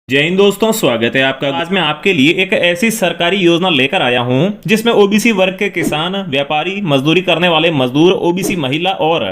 जय हिंद दोस्तों, स्वागत है आपका। आज मैं आपके लिए एक ऐसी सरकारी योजना लेकर आया हूं जिसमें ओबीसी वर्ग के किसान, व्यापारी, मजदूरी करने वाले मजदूर, ओबीसी महिला और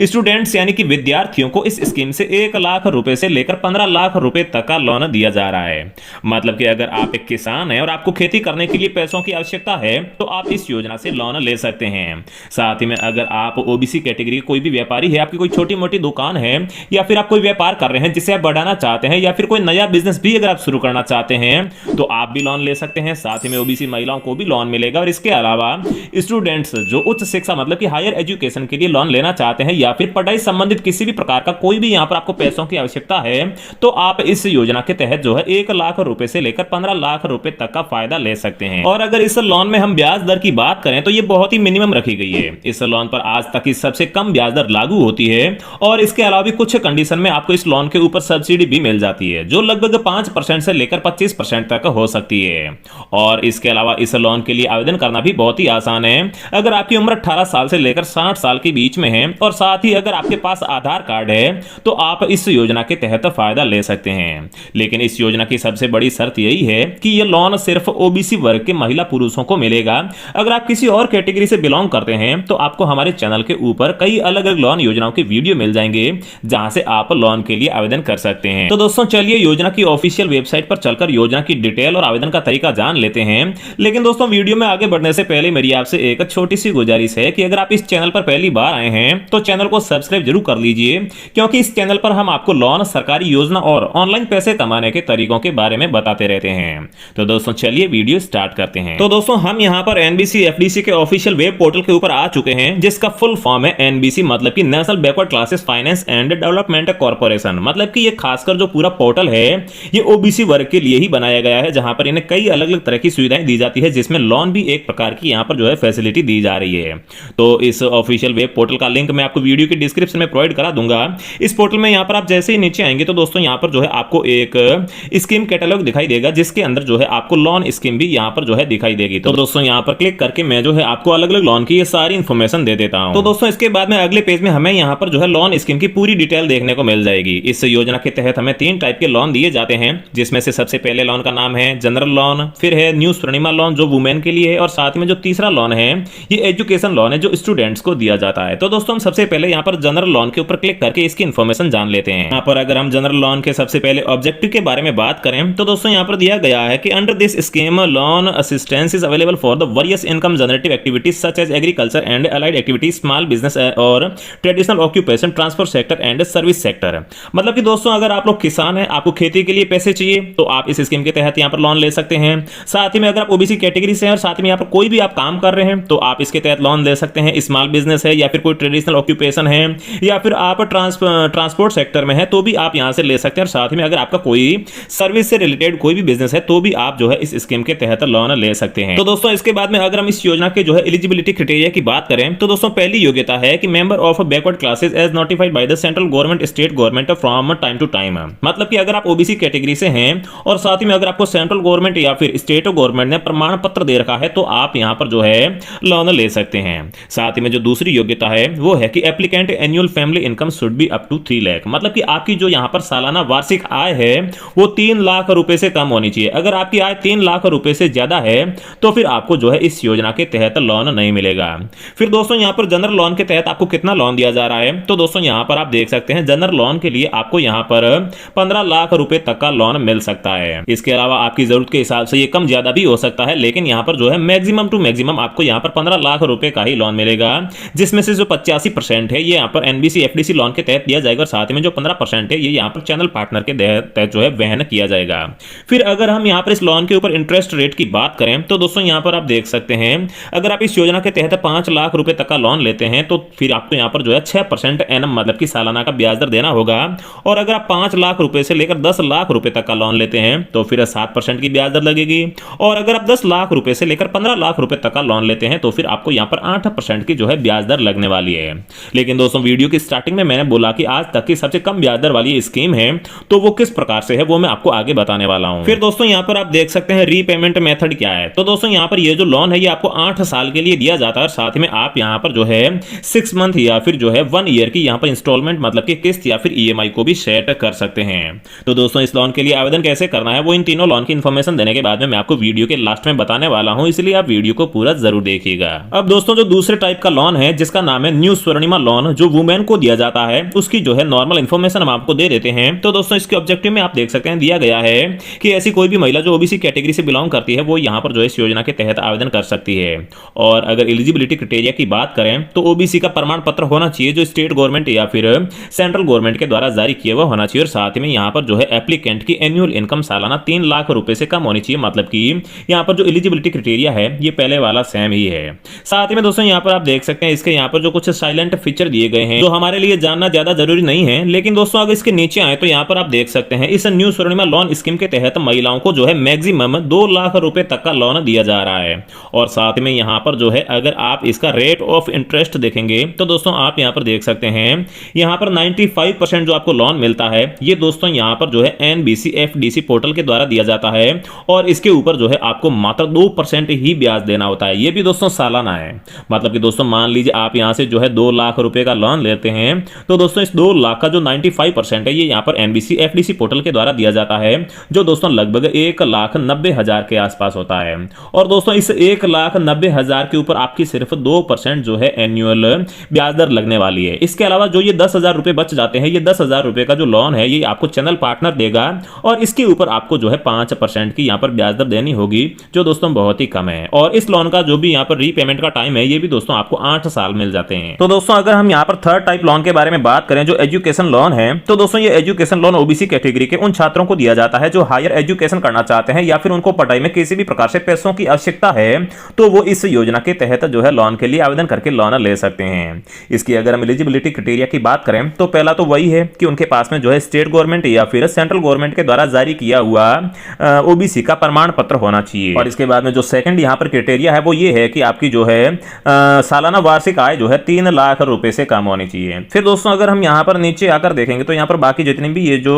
स्टूडेंट्स यानी कि विद्यार्थियों को इस स्कीम से 1 लाख रुपए से लेकर 15 लाख रुपए तक का लोन दिया जा रहा है। मतलब कि अगर आप एक किसान हैं और आपको खेती करने के लिए पैसों की आवश्यकता है तो आप इस योजना से लोन ले सकते हैं। साथ ही में अगर आप ओबीसी कैटेगरी कोई भी व्यापारी है, आपकी कोई छोटी मोटी दुकान है या फिर आप कोई व्यापार कर रहे हैं जिसे आप बढ़ाना चाहते हैं या फिर कोई नया बिजनेस भी अगर आप शुरू करना चाहते हैं तो आप भी लोन ले सकते हैं। साथ ही में ओबीसी महिलाओं को भी लोन मिलेगा। और इसके अलावा स्टूडेंट्स जो उच्च शिक्षा मतलब कि हायर एजुकेशन के लिए लोन लेना चाहते हैं या फिर पढ़ाई संबंधित किसी भी प्रकार का कोई भी यहां पर आपको पैसों की आवश्यकता है तो आप इस योजना के तहत जो है 1 लाख रुपए से लेकर 15 लाख रुपए तक का फायदा ले सकते हैं। और अगर इस लोन में हम ब्याज दर की बात करें तो ये बहुत ही मिनिमम रखी गई है। इस लोन पर आज तक की सबसे कम ब्याज दर लागू होती है और इसके अलावा भी कुछ कंडीशन में आपको इस लोन के ऊपर सब्सिडी भी मिल जाती है जो लगभग 5% से लेकर 25% तक हो सकती है। और इसके अलावा इस लोन के लिए आवेदन करना भी बहुत ही आसान है। अगर आपकी उम्र 18 साल से लेकर 60 साल के बीच में है और साथ ही अगर आपके पास आधार कार्ड है तो आप इस योजना के तहत फायदा ले सकते हैं। लेकिन इस योजना की सबसे बड़ी शर्त यही है कि यह लोन सिर्फ ओबीसी वर्ग के महिला पुरुषों को मिलेगा। अगर आप किसी और कैटेगरी से बिलोंग करते हैं तो आपको हमारे चैनल के ऊपर कई अलग अलग लोन योजनाओं के वीडियो मिल जाएंगे जहां से आप लोन के लिए आवेदन कर सकते हैं। तो दोस्तों चलिए योजना की ऑफिशियल वेबसाइट पर चलकर योजना की डिटेल और आवेदन का तरीका जान लेते हैं। लेकिन दोस्तों वीडियो में आगे बढ़ने से पहले मेरी आपसे एक छोटी सी गुजारिश है कि अगर आप इस चैनल पर पहली बार आए हैं तो चैनल को सब्सक्राइब जरूर कर लीजिए, क्योंकि इस चैनल पर हम आपको लोन, सरकारी योजना और ऑनलाइन पैसे कमाने के तरीकों के बारे में बताते रहते हैं। तो दोस्तों चलिए वीडियो स्टार्ट करते हैं। तो दोस्तों हम यहां पर एनबीसी एफडीसी के ऑफिशियल वेब पोर्टल के ऊपर आ चुके हैं जिसका फुल फॉर्म है एनबीसी मतलब कि national backward classes finance and development corporation. मतलब कि ये खासकर जो पूरा पोर्टल है ये ओबीसी वर्ग के लिए ही बनाया गया है जहां पर इन्हें कई अलग अलग तरह की सुविधाएं दी जाती है जिसमें लोन भी एक प्रकार की यहां पर जो है फैसिलिटी दी जा रही है। तो इस ऑफिशियल वेब पोर्टल का लिंक मैं आपको वीडियो के डिस्क्रिप्शन में प्रोवाइड करा दूंगा। इस पोर्टल में यहां पर आप जैसे ही नीचे आएंगे तो दोस्तों यहां पर जो है आपको एक स्कीम कैटलॉग दिखाई देगा जिसके अंदर जो है आपको लोन स्कीम भी यहां पर जो है दिखाई देगी। तो दोस्तों यहां पर क्लिक करके मैं जो है आपको अलग अलग लोन की ये सारी इंफॉर्मेशन दे देता हूं। तो दोस्तों इसके बाद में अगले पेज में हमें यहां पर जो है लोन स्कीम की पूरी डिटेल देखने को मिल जाएगी। इस योजना के तहत हमें 3 टाइप के लोन दिए जाते हैं जिसमें से सबसे पहले लोन का नाम है जनरल लोन, फिर है न्यू स्वर्णिमा लोन जो वुमेन के लिए है और साथ में जो तीसरा लोन है ये एजुकेशन लोन है जो स्टूडेंट्स को दिया जाता है। तो दोस्तों हम सबसे पहले यहाँ पर जनरल लोन के ऊपर क्लिक करके इसकी इंफॉर्मेशन जान लेते हैं। यहाँ पर अगर हम जनरल लोन के सबसे पहले ऑब्जेक्टिव के बारे में बात करें तो दोस्तों यहाँ पर दिया गया है कि under this scheme loan assistance is available for the various income generative activities such as agriculture and allied activities, small business और traditional occupation, transport sector and service sector. मतलब कि दोस्तों अगर आप लोग किसान हैं, आपको खेती के लिए पैसे चाहिए तो आप इस स्कीम के तहत यहाँ पर लोन ले सकते हैं। साथ ही में अगर आप ओबीसी कैटेगरी से हैं और साथ में यहाँ पर कोई भी आप काम कर रहे हैं तो आप इसके तहत लोन ले सकते हैं। स्मॉल बिजनेस है या फिर कोई ट्रेडिशनल ऑक्यूपेशन है या फिर आप ट्रांसपोर्ट सेक्टर में है तो भी आप यहाँ से ले सकते हैं। और साथ ही में अगर आपका कोई सर्विस से रिलेटेड कोई भी बिजनेस है तो भी आप जो है इस स्कीम के तहत लोन ले सकते हैं। तो दोस्तों इसके बाद में अगर हम इस योजना के जो है एलिजिबिलिटी क्राइटेरिया की बात करें तो दोस्तों पहली योग्यता है कि member of backward classes as notified by the central government, state government from time to time. मतलब कि अगर आप ओबीसी कैटेगरी से हैं और साथ ही में अगर आपको सेंट्रल गवर्नमेंट या फिर स्टेट गवर्नमेंट ने प्रमाण पत्र दे रखा है तो आप यहां पर जो है लोन ले सकते हैं। साथ ही में जो दूसरी योग्यता है वो है कि applicant annual family income should be up to 3 lakh. मतलब कि आपकी जो यहां पर सालाना वार्षिक आय है वो 3 लाख रुपए से कम होनी चाहिए। अगर आपकी आय 3 लाख रुपए से ज्यादा है तो फिर आपको जो है इस योजना के तहत लोन नहीं मिलेगा। फिर दोस्तों यहां पर जनरल लोन के तहत आपको कितना लोन दिया जा रहा है तो दोस्तों यहां पर आप देख सकते हैं जनरल लोन के लिए आपको यहां पर 15 लाख रुपए तक का लोन मिल सकता है। इसके अलावा आपकी जरूरत के हिसाब से ये कम ज्यादा भी हो सकता है, लेकिन यहां पर जो है मैक्सिमम टू मैक्सिमम आपको यहां पर 15 लाख रुपए का ही लोन मिलेगा जिसमें से जो 85% है ये यहां पर एनबीसी एफडीसी लोन के तहत दिया जाएगा और साथ में जो 15% है ये यहां पर चैनल पार्टनर के तहत जो है वहन किया जाएगा। फिर अगर हम यहां पर इस लोन के ऊपर इंटरेस्ट रेट की बात करें तो दोस्तों यहां पर आप देख सकते हैं अगर आप इस योजना के तहत 5 लाख रुपए तक का लोन लेते हैं तो फिर आपको यहां पर जो है 6% एनम मतलब कि सालाना का ब्याज दर देना होगा। और अगर आप 5 लाख रुपए से लेकर 10 लाख रुपए तक का लोन लेते हैं तो फिर 7% की ब्याज दर लगेगी। और अगर आप 10 लाख रुपए से लेकर 15 लाख रुपए तक का लोन लेते हैं तो फिर आपको यहां पर 8% की जो है ब्याज दर लगने वाली है। लेकिन दोस्तों वीडियो की स्टार्टिंग में मैंने बोला कि आज तक की सबसे कम ब्याज दर वाली स्कीम है तो वो किस प्रकार से है वो मैं आपको आगे बताने वाला हूं। फिर दोस्तों यहां पर आप देख सकते हैं रीपेमेंट मेथड क्या है। तो दोस्तों यहां पर ये जो लोन है ये आपको 8 साल के लिए दिया जाता है और साथ में आप यहां पर जो है 6 मंथ या फिर जो है 1 ईयर की यहां पर इंस्टॉलमेंट मतलब कि किस्त या फिर ईएमआई को भी सेट कर सकते हैं। तो दोस्तों इस लोन के लिए आवेदन कैसे करना है वो इन तीनों लोन की इन्फॉर्मेशन देने के बाद में मैं आपको वीडियो के लास्ट में बताने वाला हूं, इसलिए आप वीडियो को पूरा जरूर देखिएगा। अब दोस्तों जो दूसरे टाइप का लोन है जिसका नाम है न्यू स्वर्णिमा लोन, जो वुमेन को दिया जाता है, उसकी जो है नॉर्मल इन्फॉर्मेशन हम आपको दे देते हैं। तो दोस्तों इसके ऑब्जेक्टिव में आप देख सकते हैं दिया गया है कि ऐसी कोई भी महिला जो ओबीसी कैटेगरी से बिलोंग करती है वो यहाँ पर जो है इस योजना के तहत आवेदन कर सकती है। और अगर एलिजिबिलिटी क्राइटेरिया की बात करें तो ओबीसी का प्रमाण पत्र होना चाहिए जो स्टेट गवर्नमेंट या फिर सेंट्रल गवर्नमेंट के द्वारा जारी किया हुआ होना चाहिए। और साथ में यहाँ पर जो है एप्लीकेंट की एनुअल इनकम सालाना 3 लाख रुपए से कम होनी चाहिए। मतलब कि यहाँ पर जो एलिजिबिलिटी क्राइटेरिया है ये पहले वाला सेम ही है। साथ ही में दोस्तों यहाँ पर आप देख सकते हैं इसके यहाँ पर जो कुछ साइलेंट फीचर दिए गए हैं जो हमारे लिए जानना ज्यादा जरूरी नहीं है। लेकिन दोस्तों अगर इसके नीचे आए तो यहाँ पर आप देख सकते हैं इस न्यू स्वर्णिमा लोन स्कीम के तहत महिलाओं को जो है मैक्सिमम 2 लाख रुपए तक का लोन दिया जा रहा है। और साथ में यहाँ पर जो है अगर आप इसका रेट ऑफ इंटरेस्ट देखेंगे तो दोस्तों आप यहाँ पर देख सकते हैं यहाँ पर 95% जो आपको लोन मिलता है ये दोस्तों यहाँ पर जो है एनबीसी एफडीसी पोर्टल के द्वारा दिया जाता है। और इसके ऊपर जो है आपको मात्र 2% ही ब्याज देना होता है। ये भी दोस्तों सालाना है। मतलब कि दोस्तों मान लीजिए आप यहाँ से जो है 2 लाख रुपए का लोन लेते हैं तो दोस्तों इस 2 लाख का जो 95% है ये यहाँ पर एनबीसी एफडीसी पोर्टल के द्वारा दिया जाता है, जो दोस्तों लगभग 1,90,000 के आसपास होता है। और दोस्तों इस 1,90,000 के ऊपर आपकी सिर्फ 2% जो है एनुअल ब्याज दर लगने वाली है। इसके अलावा जो ये 10,000 रुपए बच जाते हैं, ये 10,000 रुपए का जो लोन है ये आपको चैनल पार्टनर देगा और इसके ऊपर आपको जो है 5% की यहाँ पर ब्याज दर देनी होगी, जो दोस्तों बहुत ही कम है। और इस लोन का जो भी यहाँ पर रीपेमेंट का टाइम है ये भी दोस्तों आपको 8 साल मिल जाते हैं। तो दोस्तों अगर हम यहाँ पर थर्ड टाइप लोन के बारे में बात करें जो एजुकेशन लोन है, तो दोस्तों ये एजुकेशन लोन ओबीसी कैटेगरी के उन छात्रों को दिया जाता है जो हायर एजुकेशन करना चाहते हैं या फिर उनको पढ़ाई में किसी भी प्रकार से पैसों की आवश्यकता है तो वो इस योजना के तहत जो है लोन के लिए आवेदन करके लोन ले सकते हैं। इसकी अगर हम एलिजिबिलिटी क्राइटेरिया की बात करें तो पहला तो वही है कि उनके पास में जो है स्टेट गवर्नमेंट या फिर सेंट्रल गवर्नमेंट के द्वारा जारी किया हुआ ओबीसी का प्रमाण पत्र होना चाहिए। और इसके बाद में जो सेकंड यहाँ पर क्राइटेरिया है वो ये है कि आपकी जो है सालाना वार्षिक आय जो है 3 लाख रुपए से कम होनी चाहिए। फिर दोस्तों अगर हम यहाँ पर नीचे आकर देखेंगे तो यहाँ पर बाकी जितनी भी ये जो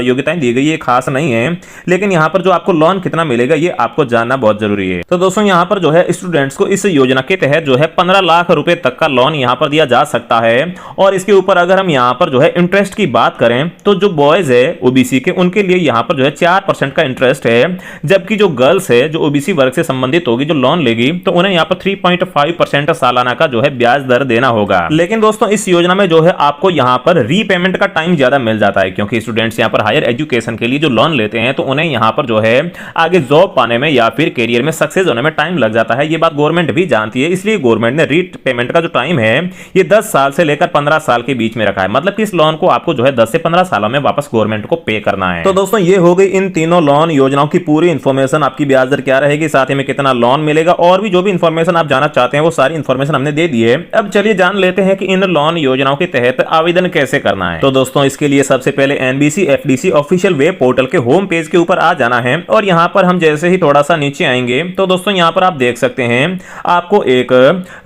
योग्यताएं दी गई ये खास नहीं है, लेकिन यहाँ पर जो आपको लोन कितना मिलेगा ये आपको जानना बहुत जरूरी है। तो दोस्तों यहाँ पर जो है स्टूडेंट्स को इस योजना के तहत जो है 15 लाख रुपए तक का लोन यहाँ पर दिया जा सकता है। और इसके ऊपर अगर हम यहाँ पर जो है इंटरेस्ट की बात करें तो जो बॉयज है ओबीसी के उनके लिए यहाँ पर जो है 4% का इंटरेस्ट है, जबकि जो गर्ल्स है जो ओबीसी वर्ग से संबंधित होगी जो लोन लेगी तो उन्हें यहाँ पर 3.5% सालाना का जो है ब्याज दर देना होगा। लेकिन दोस्तों इस योजना में जो है आपको यहाँ पर रीपेमेंट का टाइम ज्यादा मिल जाता है, क्योंकि स्टूडेंट्स यहाँ पर हायर एजुकेशन के लिए जो लोन लेते हैं तो उन्हें यहाँ पर जो है आगे जॉब पाने में या फिर करियर में सक्सेस होने में टाइम लग जाता है। ये बात गवर्नमेंट भी जानती है, इसलिए गवर्नमेंट ने रीपेमेंट का जो टाइम है ये 10 साल से लेकर 15 साल के बीच में रखा है। मतलब कि इस लोन को आपको जो है 10 से 15 सालों में वापस गवर्नमेंट को पे करना है। तो दोस्तों ये हो गई इन तीनों लोन योजनाओं की पूरी इंफॉर्मेशन, आपकी ब्याज दर क्या रहेगी, साथ ही में कितना लोन मिलेगा और भी जो भी इंफॉर्मेशन आप जानना चाहते हैं वो सारी इंफॉर्मेशन हमने दे दी है। अब चलिए जान लेते हैं कि इन लोन योजनाओं के तहत आवेदन कैसे करना है। तो दोस्तों इसके लिए सबसे पहले NBC FDC official web portal के होम पेज के ऊपर आ जाना है। और यहां पर हम जैसे ही थोड़ा सा नीचे आएंगे तो दोस्तों यहां पर आप देख सकते हैं आपको एक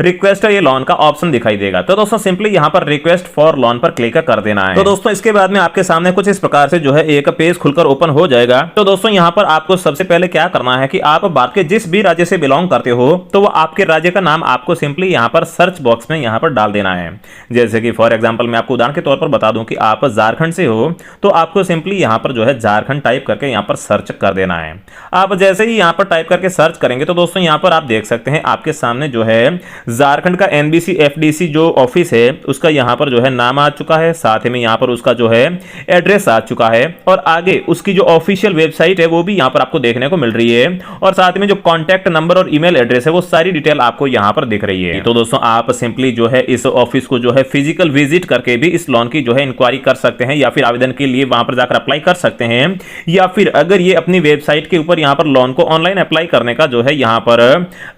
रिक्वेस्ट ये लोन का ऑप्शन दिखाई देगा। तो दोस्तों सिंपली यहां पर रिक्वेस्ट फॉर लोन पर क्लिक कर देना है। तो दोस्तों इसके बाद में आपके सामने कुछ इस प्रकार से जो है एक पेज खुलकर ओपन हो जाएगा। तो दोस्तों यहां पर आपको सबसे पहले क्या करना है कि आप भारत के जिस भी राज्य से बिलोंग करते हो तो वो आपके राज्य का नाम आपको सिंपली यहां पर सर्च बॉक्स में यहां पर डाल देना है। जैसे कि फॉर एग्जांपल मैं आपको उदाहरण के तौर पर बता दूं कि आप झारखंड से हो तो आपको सिंपली यहां पर जो है झारखंड टाइप करके यहां पर सर्च कर देना है। आप जैसे ही यहां पर टाइप करके सर्च करेंगे तो दोस्तों यहां पर आप देख सकते हैं आपके सामने जो है झारखंड का एनबीसी एफडीसी जो ऑफिस है उसका यहां पर जो है नाम आ चुका है, साथ में यहां पर उसका जो है एड्रेस आ चुका है और आगे उसकी जो ऑफिशियल वेबसाइट है वो भी यहां पर आपको देखने को मिल रही है और साथ में जो कॉन्टैक्ट नंबर और ईमेल एड्रेस है वो सारी डिटेल आपको यहां पर दिख रही है। तो दोस्तों आप सिंपली जो है इस ऑफिस को जो है फिजिकल विजिट करके भी इस लोन की जो है इंक्वायरी कर सकते हैं या फिर आवेदन के लिए वहां पर जाकर अप्लाई कर सकते हैं, या फिर अगर ये अपनी वेबसाइट के ऊपर यहां पर लोन को ऑनलाइन अप्लाई करने का जो है यहां पर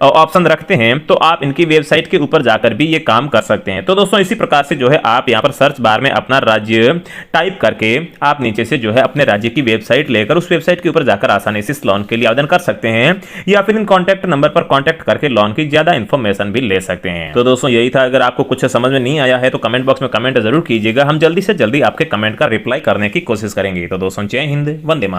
ऑप्शन रखते हैं तो आप इनकी वेबसाइट के ऊपर जाकर भी ये काम कर सकते हैं। तो दोस्तों इसी प्रकार से जो है आप यहां पर सर्च बार में अपना राज्य टाइप करके आप नीचे से जो है अपने राज्य की वेबसाइट लेकर उस वेबसाइट के ऊपर जाकर आसानी से इस लोन के लिए आवेदन कर सकते हैं या फिर इन कॉन्टैक्ट नंबर पर कॉन्टैक्ट करके लोन की ज्यादा इंफॉर्मेशन भी ले सकते हैं। तो दोस्तों यही था। अगर आपको कुछ समझ में नहीं आया है तो कमेंट बॉक्स में कमेंट जरूर कीजिएगा, हम जल्दी से जल्दी आपके कमेंट का रिप्लाई करने की कोशिश करेंगे। तो दोस्तों जय हिंद, वंदे मातरम।